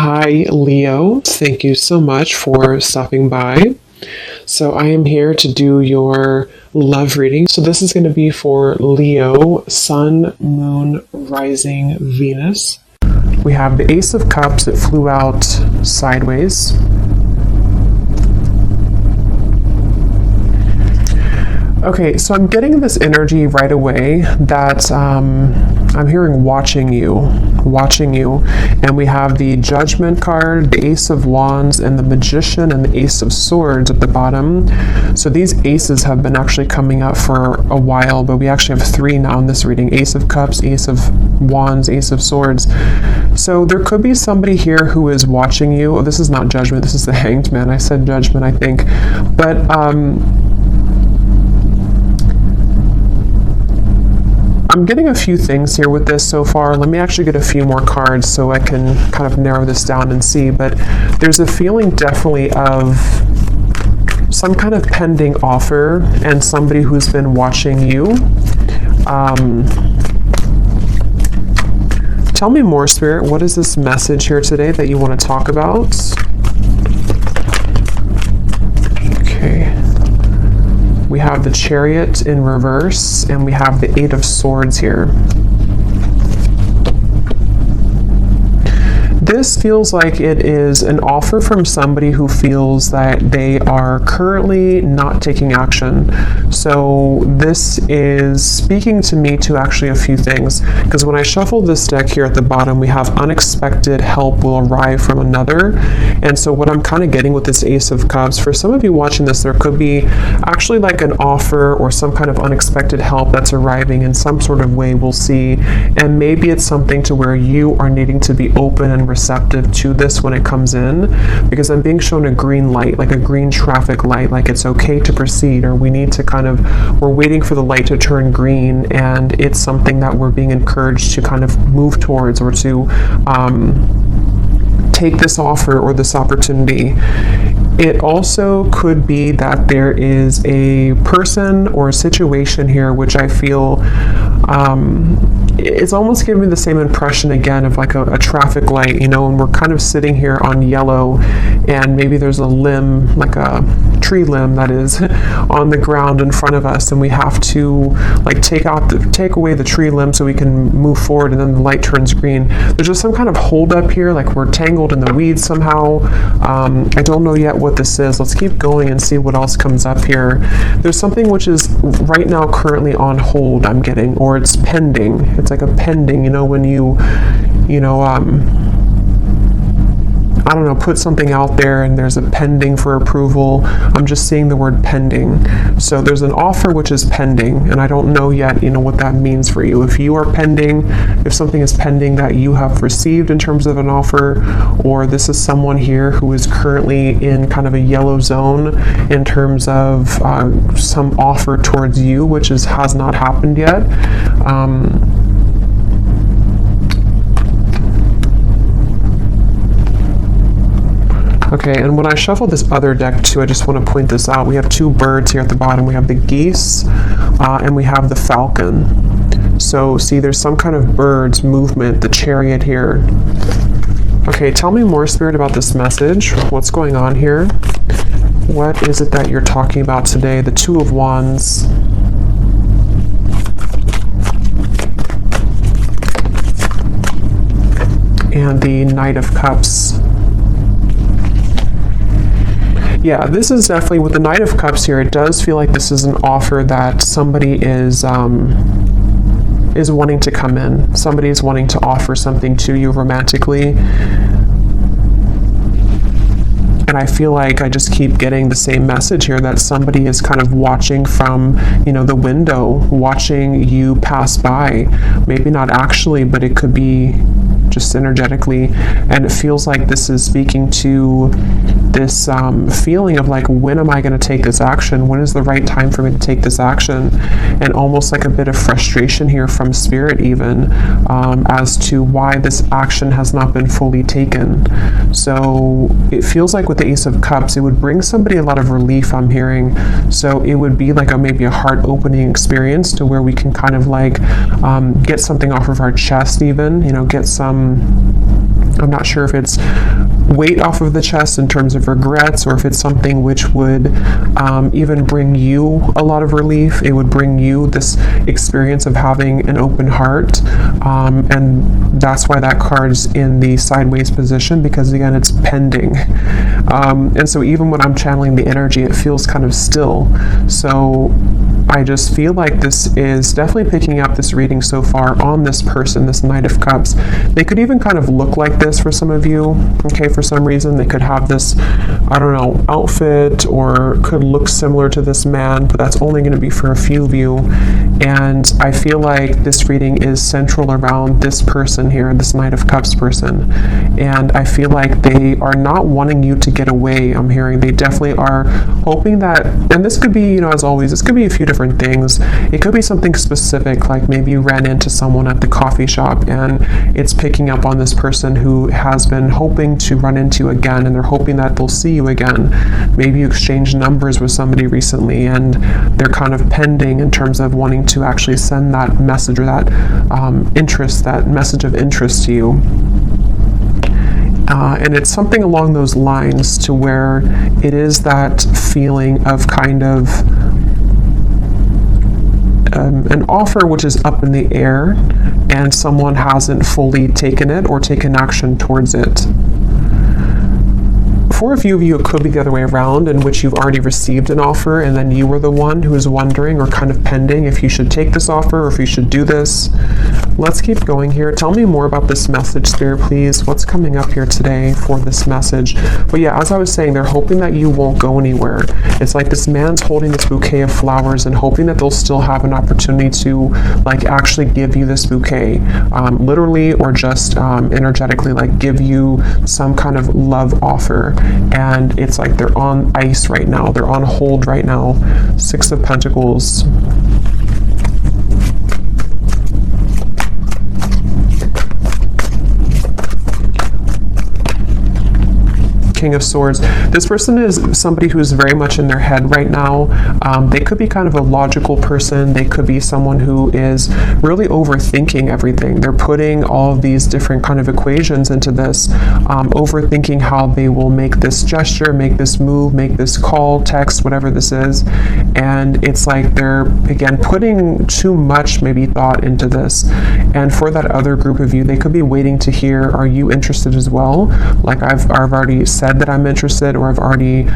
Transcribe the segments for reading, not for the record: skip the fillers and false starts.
Hi, Leo. Thank you so much for stopping by. So, I am here to do your love reading. So, this is going to be for Leo, Sun, Moon, Rising, Venus. We have the Ace of Cups. It flew out sideways. Okay, so I'm getting this energy right away that I'm hearing watching you, and we have the Judgment card, the Ace of Wands, and the Magician, and the Ace of Swords at the bottom. So these aces have been actually coming up for a while, but we actually have three now in this reading: Ace of Cups, Ace of Wands, Ace of Swords. So there could be somebody here who is watching you. Oh, this is not Judgment, this is the Hanged Man. I said Judgment, I think. But I'm getting a few things here with this so far. Let me actually get a few more cards so I can kind of narrow this down and see. But there's a feeling definitely of some kind of pending offer and somebody who's been watching you. Tell me more, Spirit. What is this message here today that you want to talk about? Okay. We have the Chariot in reverse, and we have the Eight of Swords here. This feels like it is an offer from somebody who feels that they are currently not taking action. So this is speaking to me to actually a few things, because when I shuffle this deck here at the bottom, we have unexpected help will arrive from another. And so what I'm kind of getting with this Ace of Cups, for some of you watching this, there could be actually like an offer or some kind of unexpected help that's arriving in some sort of way, we'll see. And maybe it's something to where you are needing to be open and receptive to this when it comes in, because I'm being shown a green light, like a green traffic light, like it's okay to proceed, or we need to we're waiting for the light to turn green, and it's something that we're being encouraged to kind of move towards, or to take this offer or this opportunity. It also could be that there is a person or a situation here which I feel it's almost giving me the same impression again of like a traffic light, you know, and we're kind of sitting here on yellow, and maybe there's a limb, like a tree limb that is on the ground in front of us, and we have to like take away the tree limb so we can move forward, and then the light turns green. There's just some kind of hold up here, like we're tangled in the weeds somehow. I don't know yet what this is. Let's keep going and see what else comes up here. There's something which is right now currently on hold, I'm getting, or it's pending. It's like a pending, you know, when I don't know, put something out there and there's a pending for approval. I'm just seeing the word pending. So there's an offer which is pending, and I don't know yet, you know, what that means for you. If you are pending, if something is pending that you have received in terms of an offer, or this is someone here who is currently in kind of a yellow zone in terms of some offer towards you, which has not happened yet. Okay, and when I shuffle this other deck too, I just want to point this out. We have two birds here at the bottom. We have the geese and we have the falcon. So see, there's some kind of birds movement, the Chariot here. Okay, tell me more, Spirit, about this message. What's going on here? What is it that you're talking about today? The Two of Wands. And the Knight of Cups. Yeah, this is definitely, with the Knight of Cups here, it does feel like this is an offer that somebody is wanting to come in. Somebody is wanting to offer something to you romantically. And I feel like I just keep getting the same message here, that somebody is kind of watching from, you know, the window, watching you pass by. Maybe not actually, but it could be just energetically. And it feels like this is speaking to this feeling of like, when am I going to take this action? When is the right time for me to take this action? And almost like a bit of frustration here from Spirit even, as to why this action has not been fully taken. So it feels like with the Ace of Cups, it would bring somebody a lot of relief, I'm hearing. So it would be like maybe a heart-opening experience to where we can kind of like get something off of our chest even, you know, get some I'm not sure if it's weight off of the chest in terms of regrets, or if it's something which would even bring you a lot of relief. It would bring you this experience of having an open heart, and that's why that card's in the sideways position, because again, it's pending. And so even when I'm channeling the energy, it feels kind of still. So I just feel like this is definitely picking up this reading so far on this person, this Knight of Cups. They could even kind of look like this for some of you, okay, for some reason. They could have this, I don't know, outfit, or could look similar to this man, but that's only going to be for a few of you. And I feel like this reading is central around this person here, this Knight of Cups person. And I feel like they are not wanting you to get away. I'm hearing they definitely are hoping that, and this could be, as always, this could be a few different things. It could be something specific, like maybe you ran into someone at the coffee shop and it's picking up on this person who has been hoping to run into you again, and they're hoping that they'll see you again. Maybe you exchanged numbers with somebody recently and they're kind of pending in terms of wanting to actually send that message, or that interest, that message of interest to you. And it's something along those lines, to where it is that feeling of kind of an offer which is up in the air, and someone hasn't fully taken it or taken action towards it. For a few of you, it could be the other way around, in which you've already received an offer and then you were the one who is wondering, or kind of pending, if you should take this offer or if you should do this. Let's keep going here. Tell me more about this message, Spirit, please. What's coming up here today for this message? But yeah, as I was saying, they're hoping that you won't go anywhere. It's like this man's holding this bouquet of flowers and hoping that they'll still have an opportunity to actually give you this bouquet, literally or just energetically, give you some kind of love offer. And it's like they're on ice right now. They're on hold right now. Six of Pentacles. King of Swords. This person is somebody who's very much in their head right now. They could be kind of a logical person. They could be someone who is really overthinking everything. They're putting all of these different kind of equations into this, overthinking how they will make this gesture, make this move, make this call, text, whatever this is. And it's like they're, again, putting too much maybe thought into this. And for that other group of you, they could be waiting to hear, are you interested as well? Like I've already said that I'm interested, or I've already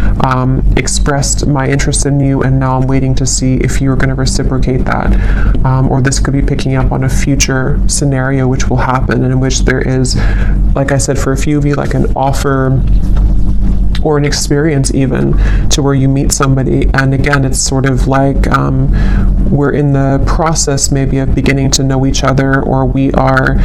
expressed my interest in you, and now I'm waiting to see if you're going to reciprocate that. Or this could be picking up on a future scenario which will happen, and in which there is, like I said, for a few of you, like an offer or an experience even, to where you meet somebody, and again, it's sort of like we're in the process maybe of beginning to know each other, or we are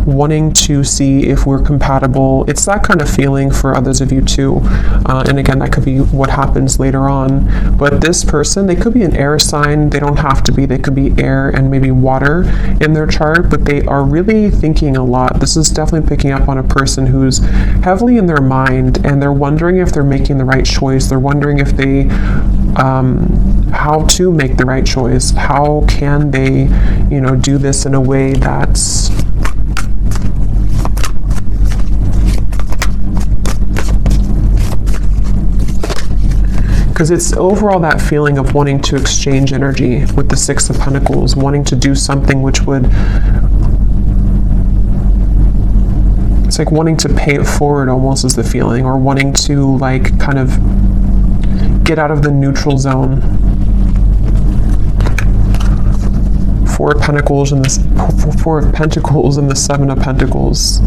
wanting to see if we're compatible. It's that kind of feeling for others of you too. And again, that could be what happens later on. But this person, they could be an air sign. They don't have to be. They could be air and maybe water in their chart, but they are really thinking a lot. This is definitely picking up on a person who's heavily in their mind, and they're wondering if they're making the right choice. They're wondering if they how to make the right choice. How can they, do this in a way that's because it's overall that feeling of wanting to exchange energy with the Six of Pentacles, wanting to do something which would, it's like wanting to pay it forward almost is the feeling, or wanting to kind of get out of the neutral zone. Four of Pentacles and this Four of Pentacles and the Seven of Pentacles.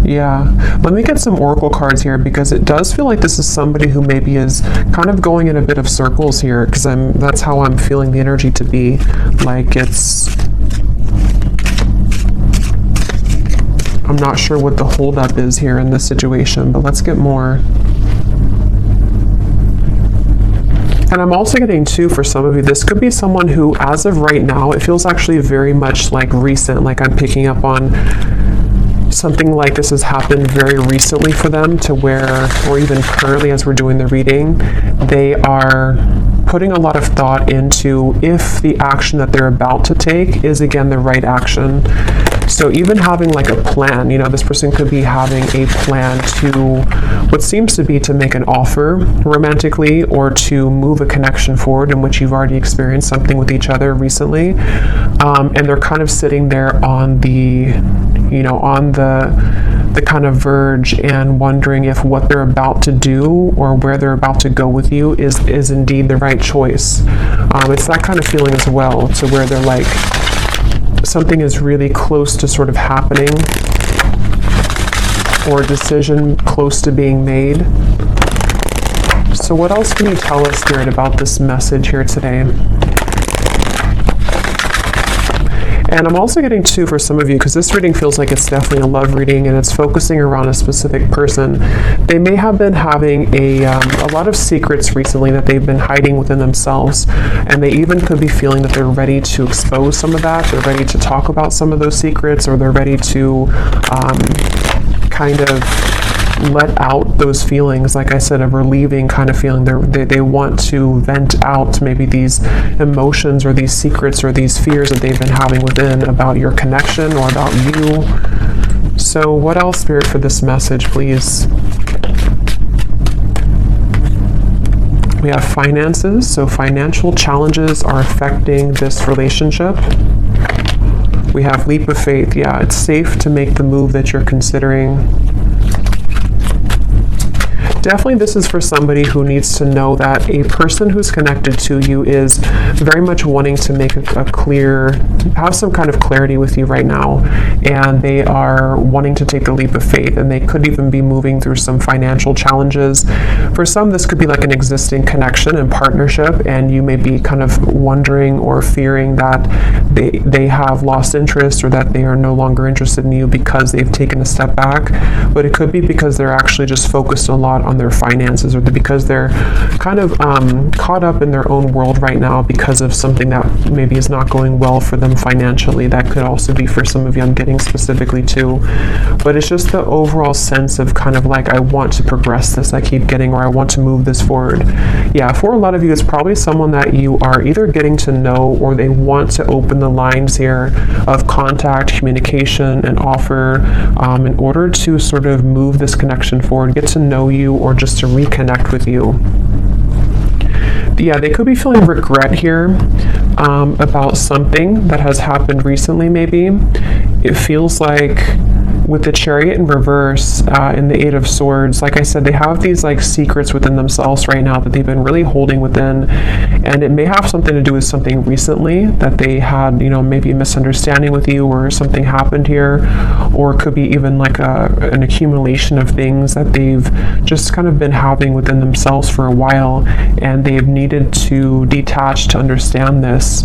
Yeah, let me get some oracle cards here, because it does feel like this is somebody who maybe is kind of going in a bit of circles here, because that's how I'm feeling the energy to be. Like I'm not sure what the holdup is here in this situation, but let's get more. And I'm also getting too, for some of you, this could be someone who, as of right now, it feels actually very much like recent, like I'm picking up on something like this has happened very recently for them, to where, or even currently as we're doing the reading, they are putting a lot of thought into if the action that they're about to take is, again, the right action. So even having like a plan, this person could be having a plan to what seems to be to make an offer romantically, or to move a connection forward in which you've already experienced something with each other recently. And they're kind of sitting there on the, on the kind of verge and wondering if what they're about to do or where they're about to go with you is indeed the right choice. It's that kind of feeling as well, to where they're like, something is really close to sort of happening, or a decision close to being made. So what else can you tell us, Spirit, about this message here today? And I'm also getting two for some of you, because this reading feels like it's definitely a love reading, and it's focusing around a specific person. They may have been having a lot of secrets recently that they've been hiding within themselves, and they even could be feeling that they're ready to expose some of that. They're ready to talk about some of those secrets, or they're ready to kind of let out those feelings, like I said, of relieving kind of feeling. They want to vent out maybe these emotions or these secrets or these fears that they've been having within about your connection or about you. So what else, Spirit, for this message, please? We have finances. So financial challenges are affecting this relationship. We have leap of faith. Yeah, it's safe to make the move that you're considering. Definitely this is for somebody who needs to know that a person who's connected to you is very much wanting to make have some kind of clarity with you right now, and they are wanting to take the leap of faith, and they could even be moving through some financial challenges. For some, this could be like an existing connection and partnership, and you may be kind of wondering or fearing that they have lost interest, or that they are no longer interested in you because they've taken a step back. But it could be because they're actually just focused a lot on their finances, or because they're kind of caught up in their own world right now because of something that maybe is not going well for them financially. That could also be for some of you, I'm getting specifically too. But it's just the overall sense of kind of like, I want to progress this, I keep getting, or I want to move this forward. Yeah, for a lot of you, it's probably someone that you are either getting to know, or they want to open the lines here of contact, communication, and offer in order to sort of move this connection forward, get to know you, or just to reconnect with you. Yeah, they could be feeling regret here about something that has happened recently, maybe. It feels like with the Chariot in reverse in the Eight of Swords, like I said, they have these like secrets within themselves right now that they've been really holding within, and it may have something to do with something recently that they had, maybe a misunderstanding with you, or something happened here, or it could be even like an accumulation of things that they've just kind of been having within themselves for a while, and they've needed to detach to understand this.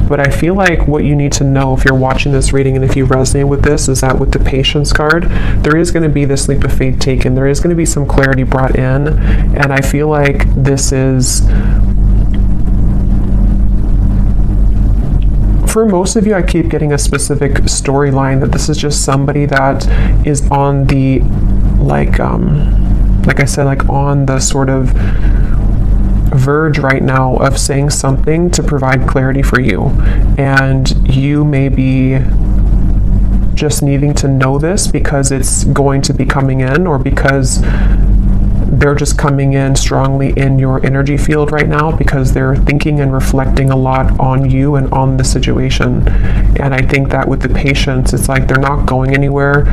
But I feel like what you need to know, if you're watching this reading and if you resonate with this, is that with the Patience card, there is going to be this leap of faith taken. There is going to be some clarity brought in, and I feel like this is, for most of you, I keep getting a specific storyline that this is just somebody that is on the, like I said, like on the sort of verge right now of saying something to provide clarity for you, and you may be just needing to know this because it's going to be coming in, or because they're just coming in strongly in your energy field right now, because they're thinking and reflecting a lot on you and on the situation. And I think that with the Patience, it's like they're not going anywhere.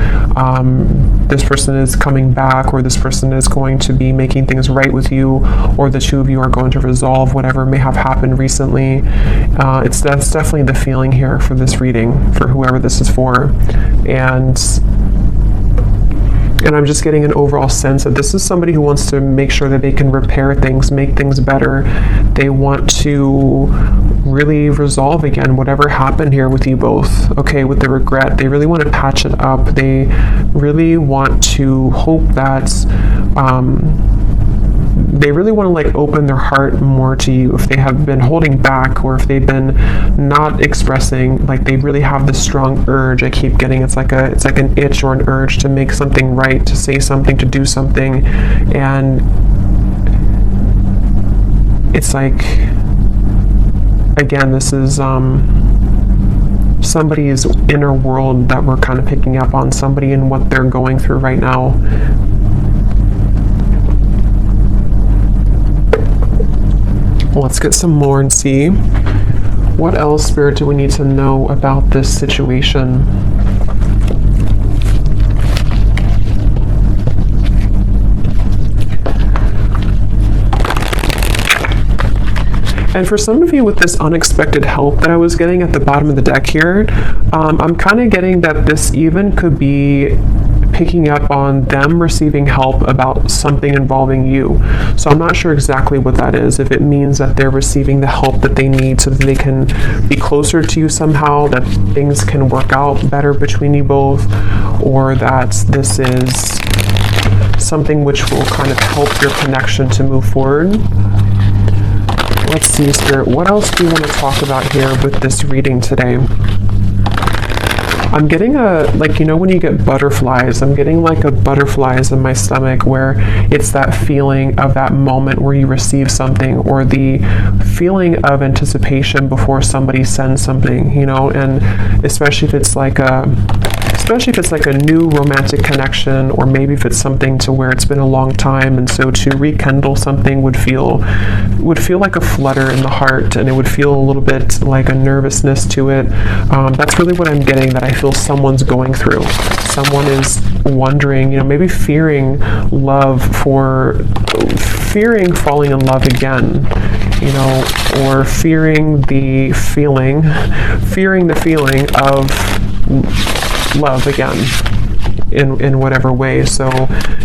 This person is coming back, or this person is going to be making things right with you, or the two of you are going to resolve whatever may have happened recently. That's definitely the feeling here for this reading, for whoever this is for. And I'm just getting an overall sense that this is somebody who wants to make sure that they can repair things, make things better. They want to really resolve again whatever happened here with you both. Okay, with the regret, they really want to patch it up. They really want to hope that they really want to like open their heart more to you if they have been holding back, or if they've been not expressing, like they really have this strong urge. I keep getting it's like an itch or an urge to make something right, to say something, to do something. And it's like, again, this is somebody's inner world that we're kind of picking up on, somebody and what they're going through right now. Let's get some more and see what else, Spirit, do we need to know about this situation. And for some of you with this unexpected help that I was getting at the bottom of the deck here, I'm kind of getting that this even could be picking up on them receiving help about something involving you. So I'm not sure exactly what that is. If it means that they're receiving the help that they need so that they can be closer to you somehow, that things can work out better between you both, or that this is something which will kind of help your connection to move forward. Let's see, Spirit, what else do you want to talk about here with this reading today? I'm getting like, you know, when you get butterflies, I'm getting like a butterflies in my stomach, where it's that feeling of that moment where you receive something, or the feeling of anticipation before somebody sends something, you know, and especially if it's like a new romantic connection, or maybe if it's something to where it's been a long time, and so to rekindle something would feel like a flutter in the heart, and it would feel a little bit like a nervousness to it. That's really what I'm getting, that I feel someone's going through. Someone is wondering, you know, maybe fearing falling in love again, you know, or fearing the feeling of love again in whatever way. So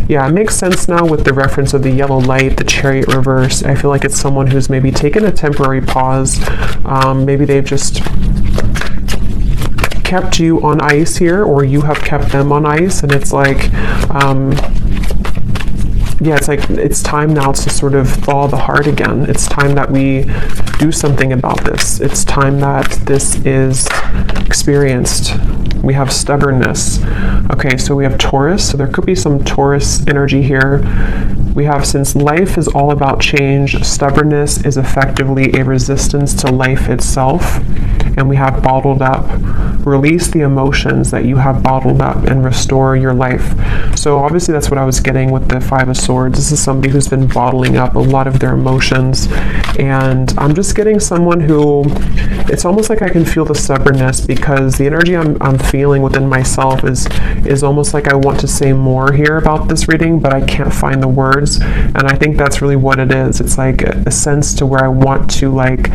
yeah, it makes sense now with the reference of the yellow light, the Chariot reverse. I feel like it's someone who's maybe taken a temporary pause. Maybe they've just kept you on ice here, or you have kept them on ice, and it's like it's time now to sort of thaw the heart again. It's time that we do something about this. It's time that this is experienced. We have stubbornness. Okay, so we have Taurus, so there could be some Taurus energy here. We have, since life is all about change, stubbornness is effectively a resistance to life itself. And we have bottled up. Release the emotions that you have bottled up and restore your life. So obviously that's what I was getting with the Five of Swords. This is somebody who's been bottling up a lot of their emotions. And I'm just getting someone who, it's almost like I can feel the stubbornness, because the energy I'm feeling within myself is almost like I want to say more here about this reading, but I can't find the words. And I think that's really what it is. It's like a sense to where I want to like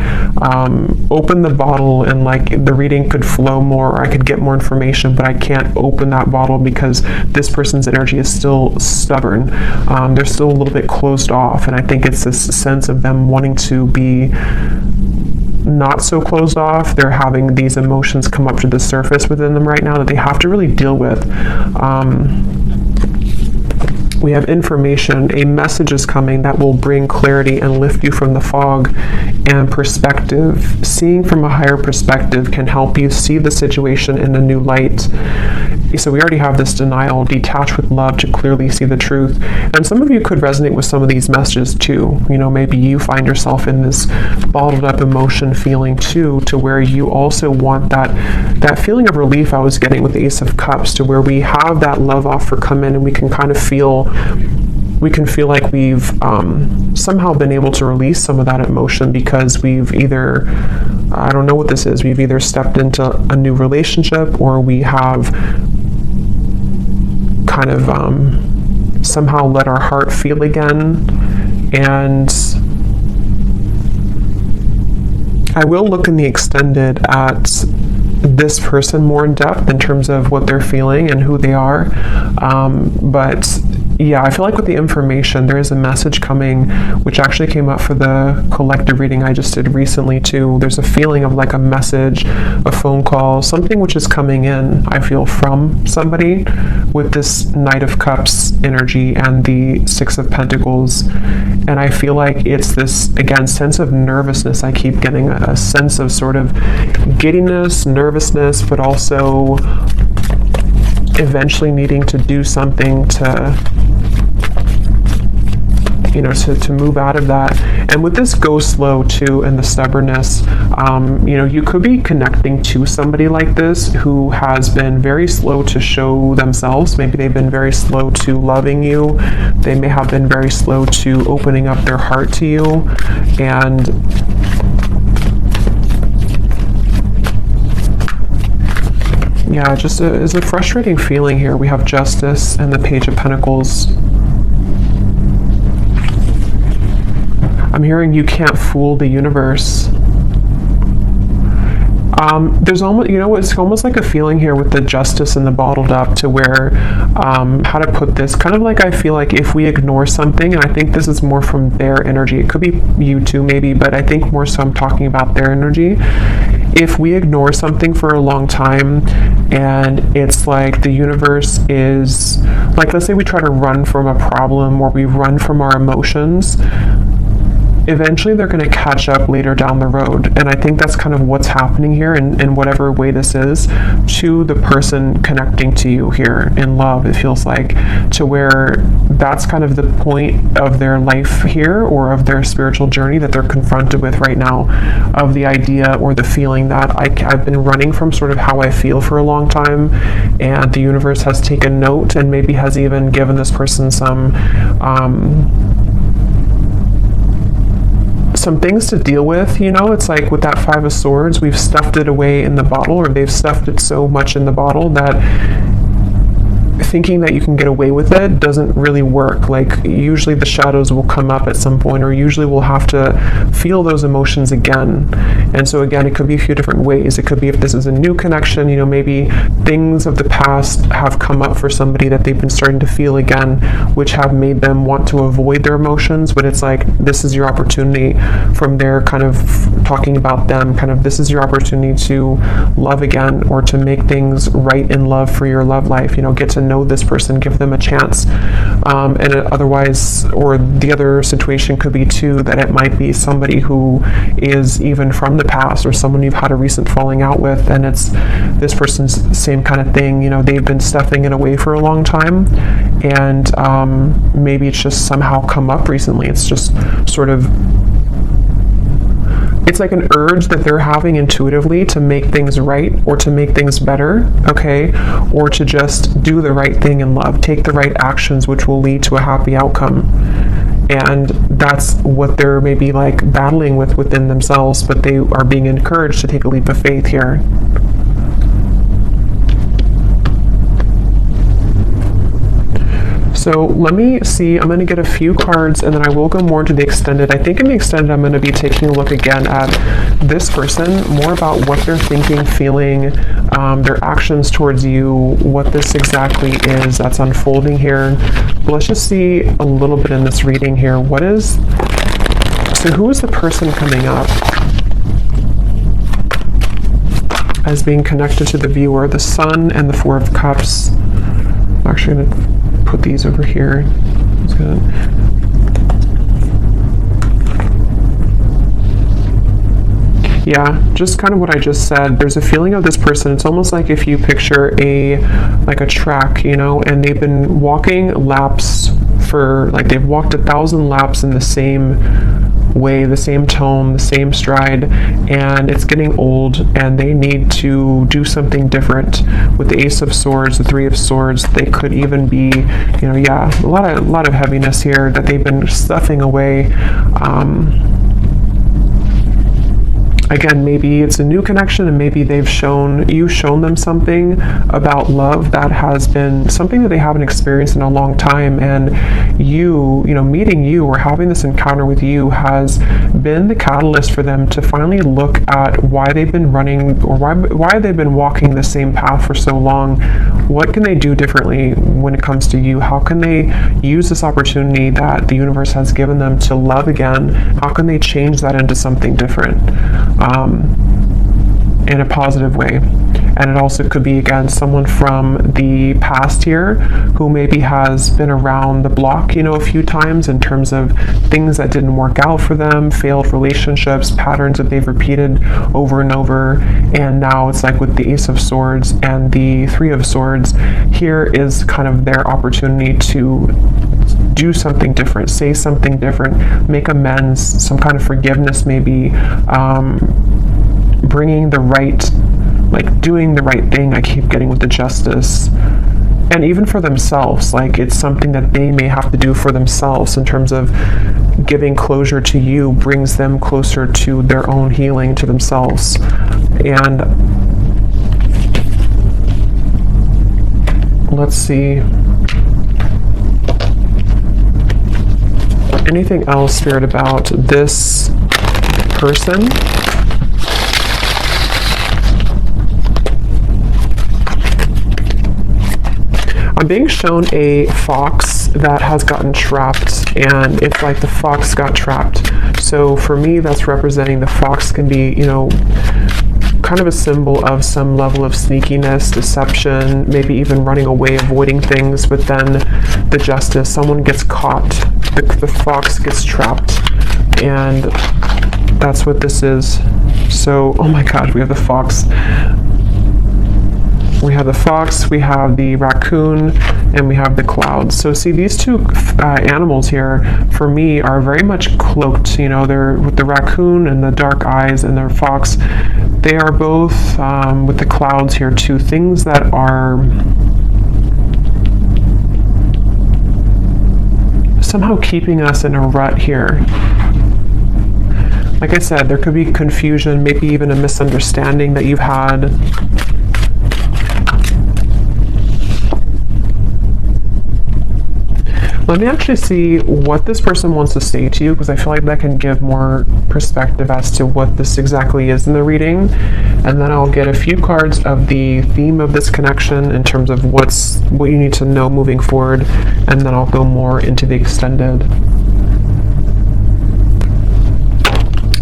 open the bottle, and like the reading could flow more, or I could get more information, but I can't open that bottle because this person's energy is still stubborn. They're still a little bit closed off, and I think it's this sense of them wanting to be not so closed off. They're having these emotions come up to the surface within them right now that they have to really deal with. We have information, a message is coming that will bring clarity and lift you from the fog, and perspective. Seeing from a higher perspective can help you see the situation in a new light. So we already have this denial, detach with love to clearly see the truth. And some of you could resonate with some of these messages too. You know, maybe you find yourself in this bottled up emotion feeling too, to where you also want that feeling of relief I was getting with the Ace of Cups, to where we have that love offer come in, and we can kind of feel like we've somehow been able to release some of that emotion, because we've either, I don't know what this is, we've either stepped into a new relationship, or we have kind of somehow let our heart feel again. And I will look in the extended at this person more in depth in terms of what they're feeling and who they are. But yeah, I feel like with the information, there is a message coming, which actually came up for the collective reading I just did recently too. There's a feeling of like a message, a phone call, something which is coming in, I feel, from somebody with this Knight of Cups energy and the Six of Pentacles. And I feel like it's this, again, sense of nervousness. I keep getting a sense of sort of giddiness, nervousness, but also eventually needing to do something to to move out of that. And with this go slow too, and the stubbornness, you could be connecting to somebody like this who has been very slow to show themselves. Maybe they've been very slow to loving you. They may have been very slow to opening up their heart to you. And yeah, just is a frustrating feeling here. We have Justice and the Page of Pentacles. I'm hearing you can't fool the universe. There's almost, it's almost like a feeling here with the Justice and the bottled up, to where, how to put this, kind of like, I feel like if we ignore something, and I think this is more from their energy, it could be you too maybe, but I think more so I'm talking about their energy. If we ignore something for a long time, and it's like the universe is, like, let's say we try to run from a problem, or we run from our emotions, eventually they're going to catch up later down the road. And I think that's kind of what's happening here, in whatever way this is, to the person connecting to you here in love, it feels like, to where that's kind of the point of their life here, or of their spiritual journey that they're confronted with right now, of the idea or the feeling that I've been running from sort of how I feel for a long time, and the universe has taken note and maybe has even given this person some things to deal with. It's like with that Five of Swords, we've stuffed it away in the bottle, or they've stuffed it so much in the bottle that thinking that you can get away with it doesn't really work. Like, usually the shadows will come up at some point, or usually we'll have to feel those emotions again. And so again, it could be a few different ways. It could be, if this is a new connection, maybe things of the past have come up for somebody that they've been starting to feel again, which have made them want to avoid their emotions. But it's like, this is your opportunity, from their kind of talking about them, kind of, this is your opportunity to love again, or to make things right in love for your love life. Get to know this person, give them a chance. And otherwise, or the other situation could be too, that it might be somebody who is even from the past, or someone you've had a recent falling out with, and it's this person's same kind of thing. They've been stuffing it away for a long time, and maybe it's just somehow come up recently. It's just sort of, it's like an urge that they're having intuitively to make things right, or to make things better, okay? Or to just do the right thing in love, take the right actions, which will lead to a happy outcome. And that's what they're maybe like battling with within themselves, but they are being encouraged to take a leap of faith here. So let me see, I'm going to get a few cards, and then I will go more into the extended. I think in the extended, I'm going to be taking a look again at this person, more about what they're thinking, feeling, their actions towards you, what this exactly is that's unfolding here. But let's just see a little bit in this reading here. So who is the person coming up as being connected to the viewer? The Sun and the Four of Cups. I'm actually going to put these over here. Yeah, just kind of what I just said. There's a feeling of this person. It's almost like if you picture a track, and they've been walking laps for, like, they've walked 1,000 laps in the same way, the same tone, the same stride, and it's getting old, and they need to do something different. With the Ace of Swords, the Three of Swords, they could even be, a lot of heaviness here that they've been stuffing away. Again, maybe it's a new connection, and maybe you've shown them something about love that has been something that they haven't experienced in a long time, and meeting you, or having this encounter with you, has been the catalyst for them to finally look at why they've been running, or why they've been walking the same path for so long. What can they do differently when it comes to you? How can they use this opportunity that the universe has given them to love again? How can they change that into something different? In a positive way. And it also could be, again, someone from the past here who maybe has been around the block, a few times in terms of things that didn't work out for them, failed relationships, patterns that they've repeated over and over. And now it's like with the Ace of Swords and the Three of Swords, here is kind of their opportunity to do something different, say something different, make amends, some kind of forgiveness maybe, bringing the right, like doing the right thing. I keep getting with the Justice. And even for themselves, like it's something that they may have to do for themselves in terms of giving closure to you brings them closer to their own healing, to themselves. And let's see. Anything else, Spirit, about this person? I'm being shown a fox that has gotten trapped, and it's like the fox got trapped. So for me, that's representing the fox can be, kind of a symbol of some level of sneakiness, deception, maybe even running away, avoiding things. But then the Justice, someone gets caught, the fox gets trapped, and that's what this is. So, oh my God, we have the fox. We have the fox, we have the raccoon, and we have the clouds. So see, these two animals here, for me, are very much cloaked. They're with the raccoon and the dark eyes, and the fox. They are both, with the clouds here, two things that are somehow keeping us in a rut here. Like I said, there could be confusion, maybe even a misunderstanding that you've had. Let me actually see what this person wants to say to you, because I feel like that can give more perspective as to what this exactly is in the reading. And then I'll get a few cards of the theme of this connection in terms of what you need to know moving forward, and then I'll go more into the extended.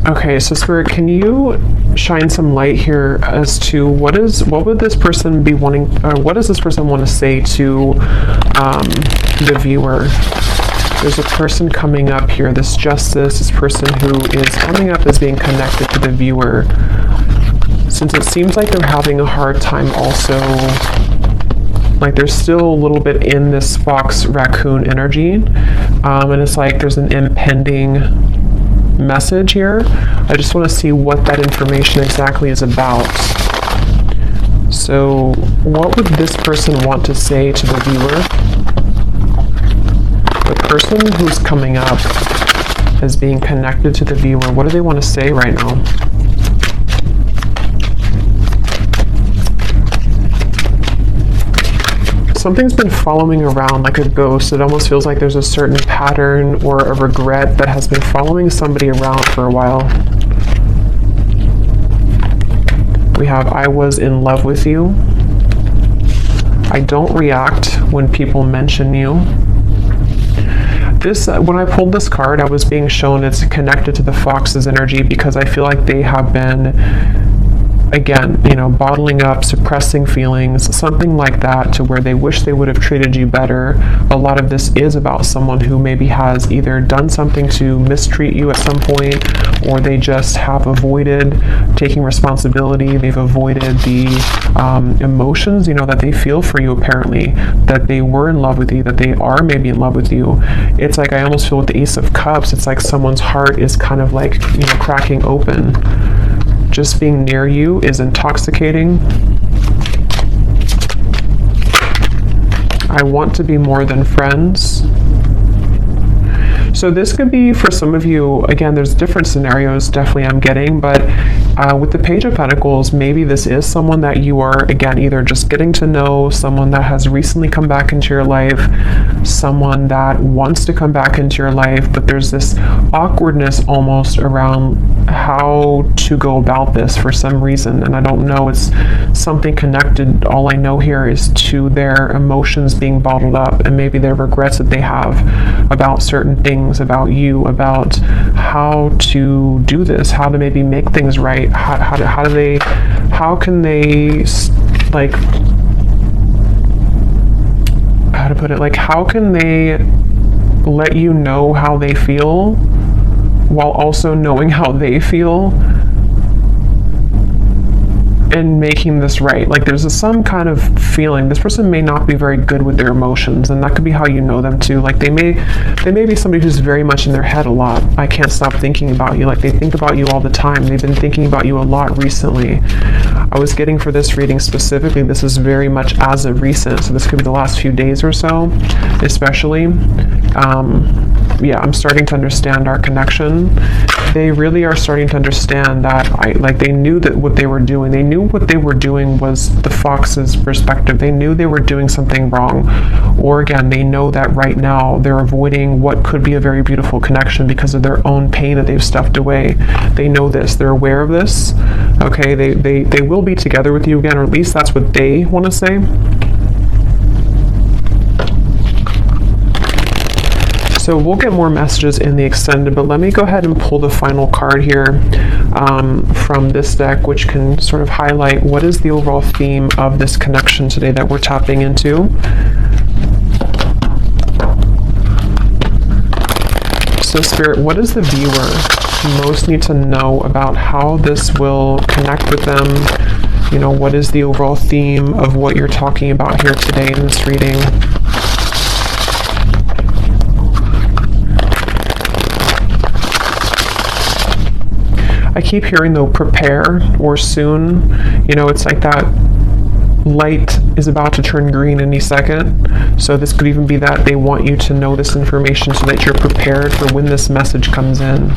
Okay, so Spirit, can you shine some light here as to what would this person be wanting, or what does this person want to say to the viewer? There's a person coming up here, this Justice, this person who is coming up as being connected to the viewer. Since it seems like they're having a hard time also, like there's still a little bit in this fox raccoon energy, and it's like there's an impending message here. I just want to see what that information exactly is about. So what would this person want to say to the viewer? The person who's coming up as being connected to the viewer, what do they want to say right now? Something's been following around like a ghost. It almost feels like there's a certain pattern or a regret that has been following somebody around for a while. We have, I was in love with you. I don't react when people mention you. This, when I pulled this card, I was being shown it's connected to the fox's energy, because I feel like they have been, again, bottling up, suppressing feelings, something like that, to where they wish they would have treated you better. A lot of this is about someone who maybe has either done something to mistreat you at some point, or they just have avoided taking responsibility. They've avoided the emotions, that they feel for you, apparently, that they were in love with you, that they are maybe in love with you. It's like, I almost feel with the Ace of Cups, it's like someone's heart is kind of like, cracking open. Just being near you is intoxicating. I want to be more than friends. So this could be for some of you, again, there's different scenarios definitely I'm getting, but with the Page of Pentacles, maybe this is someone that you are, again, either just getting to know, someone that has recently come back into your life, someone that wants to come back into your life, but there's this awkwardness almost around how to go about this for some reason, and I don't know, it's something connected. All I know here is to their emotions being bottled up, and maybe their regrets that they have about certain things, about you, about how to do this, how to maybe make things right, how how can they, like, how to put it, like, how can they let you know how they feel while also knowing how they feel and making this right? Like, there's some kind of feeling this person may not be very good with their emotions, and that could be how you know them too. Like, they may be somebody who's very much in their head a lot. I can't stop thinking about you. Like, they think about you all the time. They've been thinking about you a lot recently. I was getting for this reading specifically, this is very much as of recent, so this could be the last few days or so, especially. Yeah, I'm starting to understand our connection. They really are starting to understand that they knew that what they were doing. They knew what they were doing was the fox's perspective. They knew they were doing something wrong. Or again, they know that right now they're avoiding what could be a very beautiful connection because of their own pain that they've stuffed away. They know this. They're aware of this. Okay, they will be together with you again, or at least that's what they want to say. So we'll get more messages in the extended, but let me go ahead and pull the final card here from this deck, which can sort of highlight what is the overall theme of this connection today that we're tapping into. So Spirit, what does the viewer most need to know about how this will connect with them? You know, what is the overall theme of what you're talking about here today in this reading? I keep hearing, though, prepare or soon. You know, it's like that light is about to turn green any second. So this could even be that they want you to know this information so that you're prepared for when this message comes in.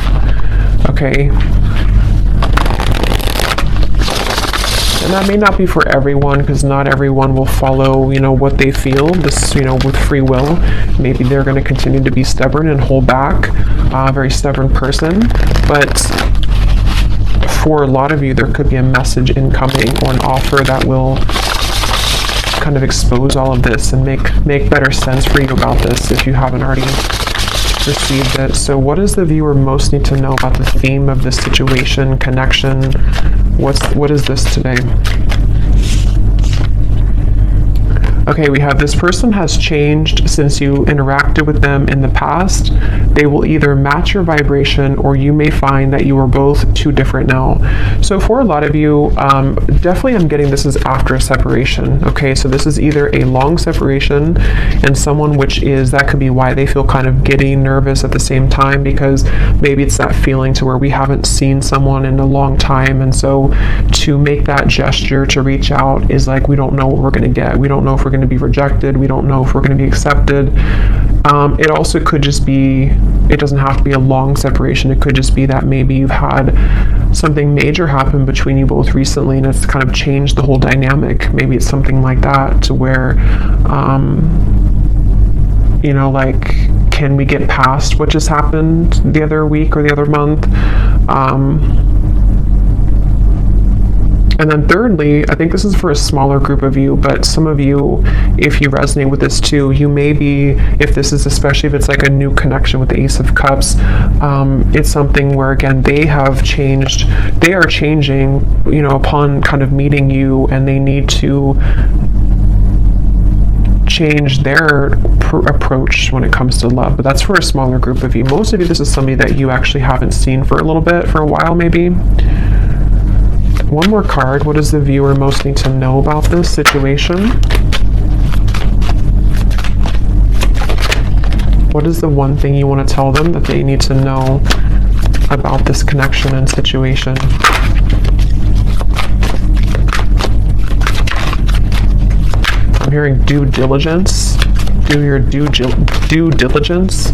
Okay. And that may not be for everyone, because not everyone will follow, you know, what they feel, this, you know, with free will. Maybe they're going to continue to be stubborn and hold back, a very stubborn person. But for a lot of you, there could be a message incoming or an offer that will kind of expose all of this and make better sense for you about this if you haven't already received it. So what does the viewer most need to know about the theme of this situation, connection? What is this today? Okay, we have this person has changed since you interacted with them in the past. They will either match your vibration, or you may find that you are both too different now. So for a lot of you, definitely I'm getting this is after a separation. Okay, so this is either a long separation and someone which is, that could be why they feel kind of giddy, nervous at the same time, because maybe it's that feeling to where we haven't seen someone in a long time. And so to make that gesture to reach out is like, we don't know what we're going to get. We don't know if we're going to be rejected. We don't know if we're going to be accepted. It also could just be, it doesn't have to be a long separation. It could just be that maybe you've had something major happen between you both recently and it's kind of changed the whole dynamic. Maybe it's something like that, to where, you know, like, can we get past what just happened the other week or the other month? And then thirdly, I think this is for a smaller group of you, but some of you, if you resonate with this too, you may be, if this is, especially if it's like a new connection with the Ace of Cups, it's something where, again, they are changing, you know, upon kind of meeting you, and they need to change their approach when it comes to love. But that's for a smaller group of you. Most of you, this is somebody that you actually haven't seen for a little bit, for a while maybe. One more card. What does the viewer most need to know about this situation? What is the one thing you want to tell them that they need to know about this connection and situation? I'm hearing due diligence. Do your due diligence.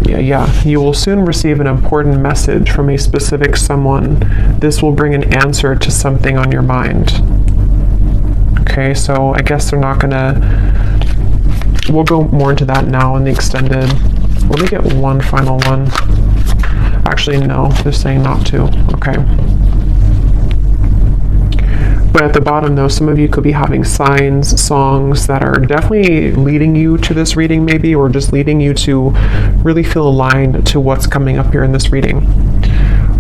Yeah. You will soon receive an important message from a specific someone. This will bring an answer to something on your mind. Okay, so I guess they're not gonna, we'll go more into that now in the extended. Let me get one final one. Actually, no, they're saying not to. Okay. But at the bottom, though, some of you could be having signs, songs that are definitely leading you to this reading, maybe, or just leading you to really feel aligned to what's coming up here in this reading.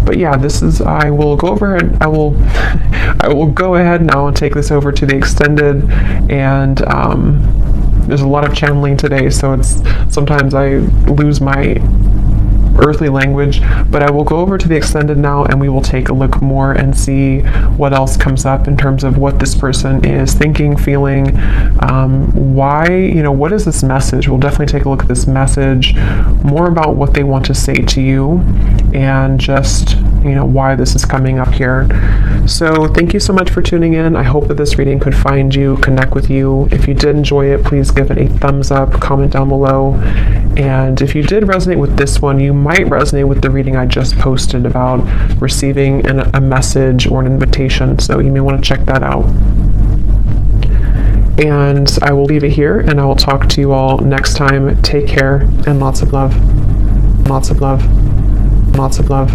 But yeah, I will go over and I will go ahead now and take this over to the extended, and there's a lot of channeling today, so sometimes I lose my earthly language, but I will go over to the extended now, and we will take a look more and see what else comes up in terms of what this person is thinking, feeling, why, what is this message. We'll definitely take a look at this message, more about what they want to say to you, and just why this is coming up here. So thank you so much for tuning in. I hope that this reading could find you, connect with you. If you did enjoy it, please give it a thumbs up, comment down below. And if you did resonate with this one, you might resonate with the reading I just posted about receiving a message or an invitation. So you may want to check that out. And I will leave it here, and I will talk to you all next time. Take care, and lots of love. Lots of love. Lots of love.